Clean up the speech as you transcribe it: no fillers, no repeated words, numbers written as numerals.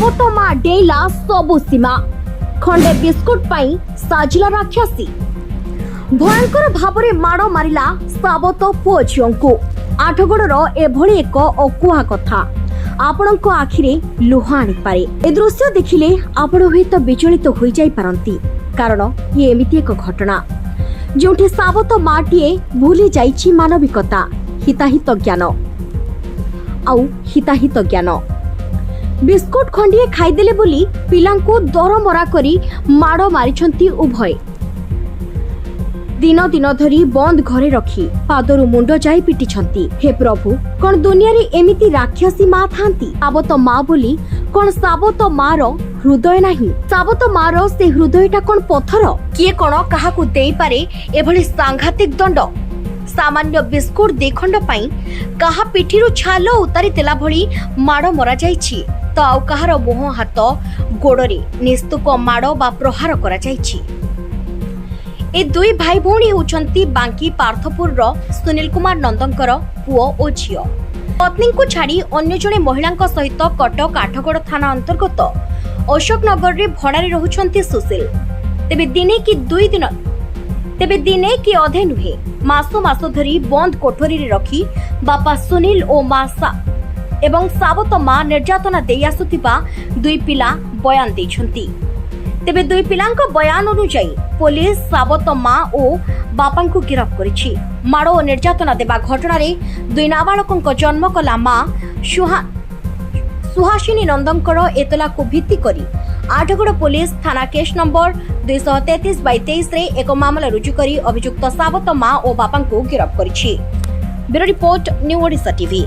सावत मां डेला सबु सीमा खंडे बिस्कुट पाई साजिला राक्षसी भयंकर भावरे माड़ मारिला सावत पुओ झिओंकु आठगड़र एभली एक अकुहा कथा आपणक आखिरे लुह आनीपे ए दृश्य देखिले आपण हुएत विचलित हो जाई पारंती कारण ये एमिति एक घटना जोठी सावत माटीए भूली जाइछि मानविकता हिताहित ज्ञान आउ हिताहित ज्ञान बिस्कुट खंडिए खाईदेले बोली पिलांको दरमरा करी माड़ मारिछंती उभय दिन दिन धरी बंद घरे रखी पादरु मुंड जाई पिटिछंती। हे प्रभु कौन दुनिया रे एमिति राक्षसी मां थांती सावत मां बोली कौन सावत मां रो हृदय नाही सावत मां रो से हृदयटा कौन पत्थर किए कौन काहाकू देई पारे एभली सांघातिक दंड सामान्य बिस्कुट देखंड पाई काहा पिठिरु छालो उतारी तेला भली माड़ मरा जाइछि तो आउ कहार मुह हाथ गोड़े निस्तुक माड़ बा प्रहार करा जाइछि। ए दुई भाई भौणी होउछंती बांकी पार्थपुर रो सुनील कुमार नंदनकर पुओ ओ झियो पत्नी को छाड़ी अन्य जने महिलांक सहित कटक आठगड़ थाना अंतर्गत अशोक नगर रे भड़ारे रहुछंती सुशील तेबे दिने कि अधे नुहे मासो मासो धरी बंद कोठरी रे रखी बापा सुनील ओ मासा एवं सावत मां निर्यातना देई आसुथिबा दुई पिला बयान दैछंती। तेबे दुई पिलांक बयान अनुसार पुलिस सावत मां ओ बापा को गिरफ्त करिछि। माड़ ओ निर्यातना देबा घटना रे दुई नाबालकक जन्म कला मां सुहासिनी नंदनकर एतला को भित्ति करी आठगड़ पुलिस थाना केस नंबर 233/23 रे एक मामला रुजु करी अभियुक्त सावत मां ओ बापा को गिरफ्त करिछि। Bureau report new Odisha TV.